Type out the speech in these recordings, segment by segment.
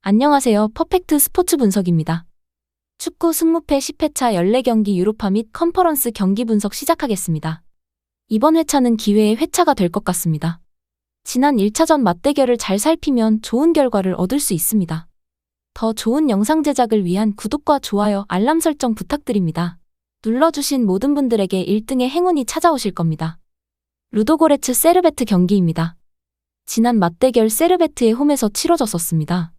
안녕하세요. 퍼펙트 스포츠 분석입니다. 축구 승무패 10회차 14경기 유로파 및 컨퍼런스 경기 분석 시작하겠습니다. 이번 회차는 기회의 회차가 될 것 같습니다. 지난 1차전 맞대결을 잘 살피면 좋은 결과를 얻을 수 있습니다. 더 좋은 영상 제작을 위한 구독과 좋아요, 알람 설정 부탁드립니다. 눌러주신 모든 분들에게 1등의 행운이 찾아오실 겁니다. 루도고레츠 세르베트 경기입니다. 지난 맞대결 세르베트의 홈에서 치러졌었습니다.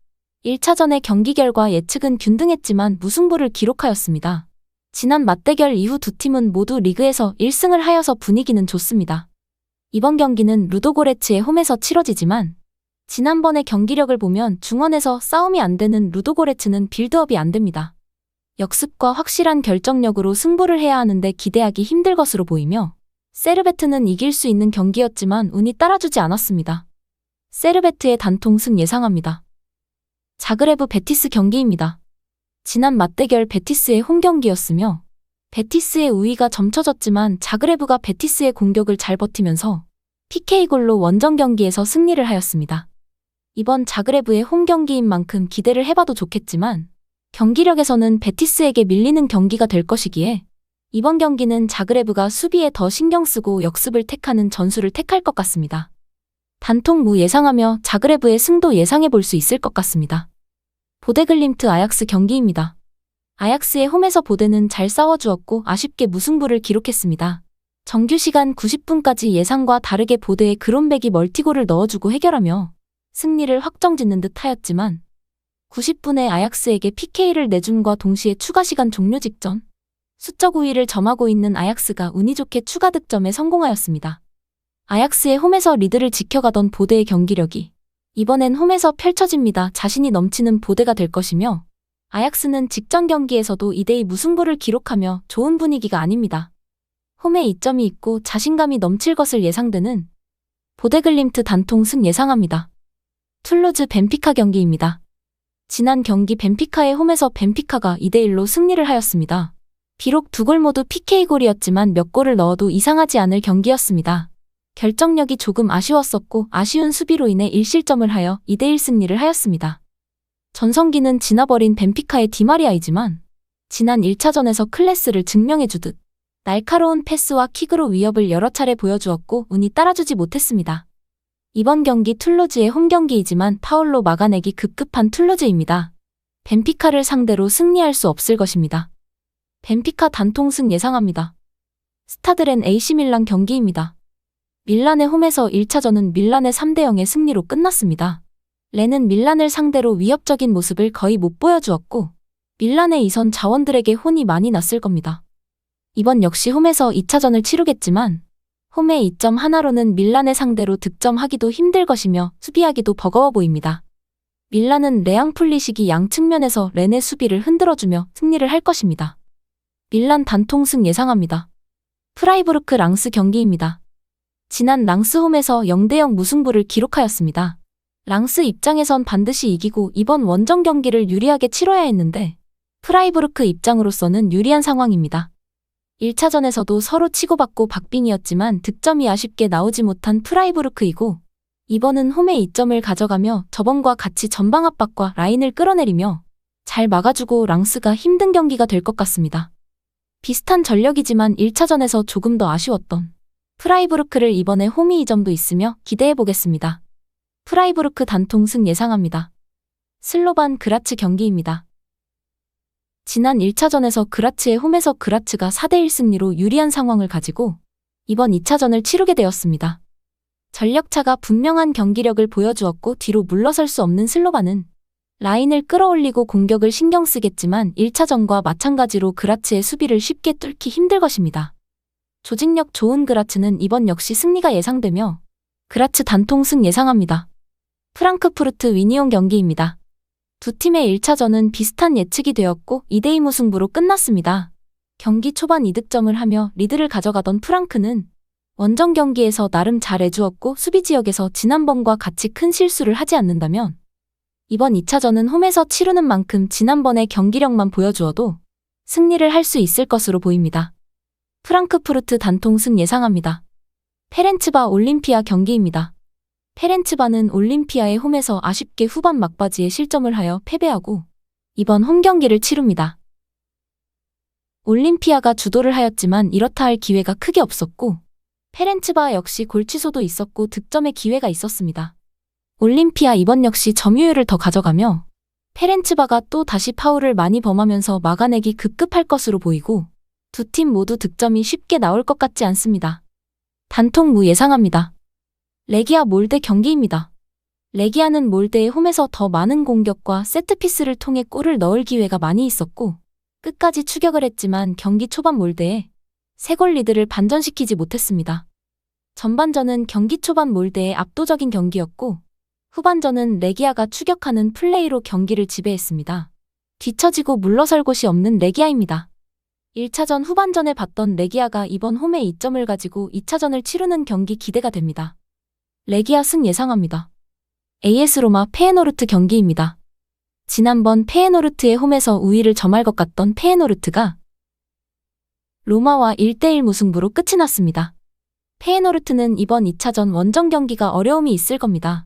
1차전의 경기 결과 예측은 균등했지만 무승부를 기록하였습니다. 지난 맞대결 이후 두 팀은 모두 리그에서 1승을 하여서 분위기는 좋습니다. 이번 경기는 루도고레츠의 홈에서 치러지지만 지난번의 경기력을 보면 중원에서 싸움이 안 되는 루도고레츠는 빌드업이 안 됩니다. 역습과 확실한 결정력으로 승부를 해야 하는데 기대하기 힘들 것으로 보이며 세르베트는 이길 수 있는 경기였지만 운이 따라주지 않았습니다. 세르베트의 단통승 예상합니다. 자그레브 베티스 경기입니다. 지난 맞대결 베티스의 홈 경기였으며 베티스의 우위가 점쳐졌지만 자그레브가 베티스의 공격을 잘 버티면서 PK골로 원정 경기에서 승리를 하였습니다. 이번 자그레브의 홈 경기인 만큼 기대를 해봐도 좋겠지만 경기력에서는 베티스에게 밀리는 경기가 될 것이기에 이번 경기는 자그레브가 수비에 더 신경 쓰고 역습을 택하는 전술을 택할 것 같습니다. 단통 무 예상하며 자그레브의 승도 예상해 볼 수 있을 것 같습니다. 보데글림트 아약스 경기입니다. 아약스의 홈에서 보데는 잘 싸워주었고 아쉽게 무승부를 기록했습니다. 정규 시간 90분까지 예상과 다르게 보데에 그론백이 멀티골을 넣어주고 해결하며 승리를 확정짓는 듯 하였지만 90분에 아약스에게 PK를 내줌과 동시에 추가 시간 종료 직전 수적 우위를 점하고 있는 아약스가 운이 좋게 추가 득점에 성공하였습니다. 아약스의 홈에서 리드를 지켜가던 보데의 경기력이 이번엔 홈에서 펼쳐집니다. 자신이 넘치는 보데가 될 것이며 아약스는 직전 경기에서도 2대2 무승부를 기록하며 좋은 분위기가 아닙니다. 홈에 이점이 있고 자신감이 넘칠 것을 예상되는 보데글림트 단통승 예상합니다. 툴루즈 벤피카 경기입니다. 지난 경기 벤피카의 홈에서 벤피카가 2대1로 승리를 하였습니다. 비록 두 골 모두 PK골이었지만 몇 골을 넣어도 이상하지 않을 경기였습니다. 결정력이 조금 아쉬웠었고 아쉬운 수비로 인해 1실점을 하여 2대1 승리를 하였습니다. 전성기는 지나버린 벤피카의 디마리아이지만 지난 1차전에서 클래스를 증명해주듯 날카로운 패스와 킥으로 위협을 여러 차례 보여주었고 운이 따라주지 못했습니다. 이번 경기 툴루즈의 홈 경기이지만 파울로 막아내기 급급한 툴루즈입니다. 벤피카를 상대로 승리할 수 없을 것입니다. 벤피카 단통승 예상합니다. 스타드렌 AC밀란 경기입니다. 밀란의 홈에서 1차전은 밀란의 3대0의 승리로 끝났습니다. 렌은 밀란을 상대로 위협적인 모습을 거의 못 보여주었고 밀란의 이선 자원들에게 혼이 많이 났을 겁니다. 이번 역시 홈에서 2차전을 치르겠지만 홈의 이점 하나로는 밀란의 상대로 득점하기도 힘들 것이며 수비하기도 버거워 보입니다. 밀란은 레앙 풀리식이 양 측면에서 렌의 수비를 흔들어주며 승리를 할 것입니다. 밀란 단통승 예상합니다. 프라이부르크 랑스 경기입니다. 지난 랑스 홈에서 0대0 무승부를 기록하였습니다. 랑스 입장에선 반드시 이기고 이번 원정 경기를 유리하게 치러야 했는데 프라이부르크 입장으로서는 유리한 상황입니다. 1차전에서도 서로 치고받고 박빙이었지만 득점이 아쉽게 나오지 못한 프라이부르크이고 이번은 홈의 이점을 가져가며 저번과 같이 전방 압박과 라인을 끌어내리며 잘 막아주고 랑스가 힘든 경기가 될 것 같습니다. 비슷한 전력이지만 1차전에서 조금 더 아쉬웠던 프라이부르크를 이번에 홈이 2점도 있으며 기대해보겠습니다. 프라이부르크 단통승 예상합니다. 슬로반 그라츠 경기입니다. 지난 1차전에서 그라츠의 홈에서 그라츠가 4대1 승리로 유리한 상황을 가지고 이번 2차전을 치르게 되었습니다. 전력차가 분명한 경기력을 보여주었고 뒤로 물러설 수 없는 슬로반은 라인을 끌어올리고 공격을 신경 쓰겠지만 1차전과 마찬가지로 그라츠의 수비를 쉽게 뚫기 힘들 것입니다. 조직력 좋은 그라츠는 이번 역시 승리가 예상되며 그라츠 단통승 예상합니다. 프랑크푸르트 위니온 경기입니다. 두 팀의 1차전은 비슷한 예측이 되었고 2대2 무승부로 끝났습니다. 경기 초반 2득점을 하며 리드를 가져가던 프랑크는 원정 경기에서 나름 잘 해주었고 수비 지역에서 지난번과 같이 큰 실수를 하지 않는다면 이번 2차전은 홈에서 치르는 만큼 지난번의 경기력만 보여주어도 승리를 할 수 있을 것으로 보입니다. 프랑크푸르트 단통승 예상합니다. 페렌츠바 올림피아 경기입니다. 페렌츠바는 올림피아의 홈에서 아쉽게 후반 막바지에 실점을 하여 패배하고 이번 홈 경기를 치릅니다. 올림피아가 주도를 하였지만 이렇다 할 기회가 크게 없었고 페렌츠바 역시 골 취소도 있었고 득점의 기회가 있었습니다. 올림피아 이번 역시 점유율을 더 가져가며 페렌츠바가 또 다시 파울을 많이 범하면서 막아내기 급급할 것으로 보이고 두 팀 모두 득점이 쉽게 나올 것 같지 않습니다. 단통무 예상합니다. 레기아 몰데 경기입니다. 레기아는 몰데의 홈에서 더 많은 공격과 세트피스를 통해 골을 넣을 기회가 많이 있었고 끝까지 추격을 했지만 경기 초반 몰데에 3골 리드를 반전시키지 못했습니다. 전반전은 경기 초반 몰데의 압도적인 경기였고 후반전은 레기아가 추격하는 플레이로 경기를 지배했습니다. 뒤처지고 물러설 곳이 없는 레기아입니다. 1차전 후반전에 봤던 레기아가 이번 홈에 2점을 가지고 2차전을 치르는 경기 기대가 됩니다. 레기아 승 예상합니다. AS 로마 페에노르트 경기입니다. 지난번 페에노르트의 홈에서 우위를 점할 것 같던 페에노르트가 로마와 1대1 무승부로 끝이 났습니다. 페에노르트는 이번 2차전 원정 경기가 어려움이 있을 겁니다.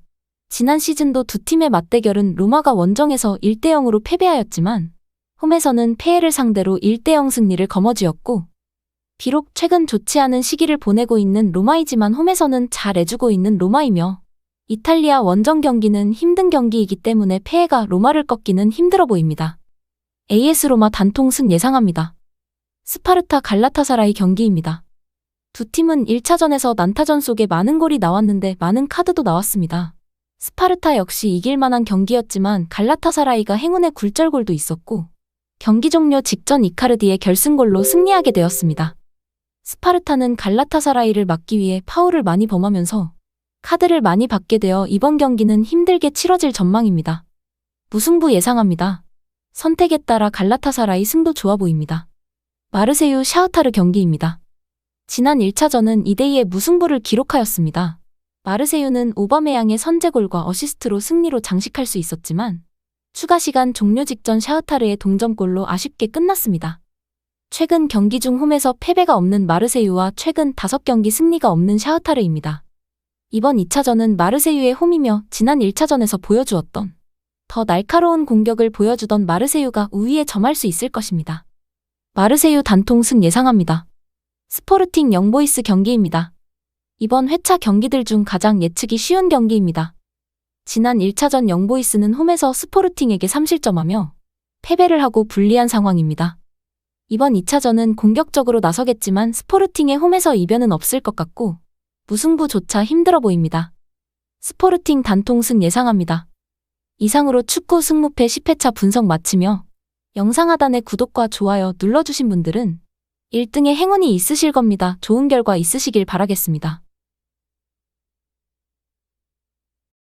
지난 시즌도 두 팀의 맞대결은 로마가 원정에서 1대0으로 패배하였지만 홈에서는 페에를 상대로 1대0 승리를 거머쥐었고 비록 최근 좋지 않은 시기를 보내고 있는 로마이지만 홈에서는 잘 해주고 있는 로마이며 이탈리아 원정 경기는 힘든 경기이기 때문에 페에가 로마를 꺾기는 힘들어 보입니다. AS 로마 단통승 예상합니다. 스파르타 갈라타사라이 경기입니다. 두 팀은 1차전에서 난타전 속에 많은 골이 나왔는데 많은 카드도 나왔습니다. 스파르타 역시 이길 만한 경기였지만 갈라타사라이가 행운의 굴절골도 있었고 경기 종료 직전 이카르디의 결승골로 승리하게 되었습니다. 스파르타는 갈라타사라이를 막기 위해 파울을 많이 범하면서 카드를 많이 받게 되어 이번 경기는 힘들게 치러질 전망입니다. 무승부 예상합니다. 선택에 따라 갈라타사라이 승도 좋아 보입니다. 마르세유 샤흐타르 경기입니다. 지난 1차전은 2대2의 무승부를 기록하였습니다. 마르세유는 오바메양의 선제골과 어시스트로 승리로 장식할 수 있었지만 추가 시간 종료 직전 샤흐타르의 동점골로 아쉽게 끝났습니다. 최근 경기 중 홈에서 패배가 없는 마르세유와 최근 5경기 승리가 없는 샤흐타르입니다. 이번 2차전은 마르세유의 홈이며 지난 1차전에서 보여주었던 더 날카로운 공격을 보여주던 마르세유가 우위에 점할 수 있을 것입니다. 마르세유 단통승 예상합니다. 스포르팅 영보이스 경기입니다. 이번 회차 경기들 중 가장 예측이 쉬운 경기입니다. 지난 1차전 영보이스는 홈에서 스포르팅에게 3실점하며 패배를 하고 불리한 상황입니다. 이번 2차전은 공격적으로 나서겠지만 스포르팅의 홈에서 이변은 없을 것 같고 무승부조차 힘들어 보입니다. 스포르팅 단통승 예상합니다. 이상으로 축구 승무패 10회차 분석 마치며 영상 하단에 구독과 좋아요 눌러주신 분들은 1등의 행운이 있으실 겁니다. 좋은 결과 있으시길 바라겠습니다.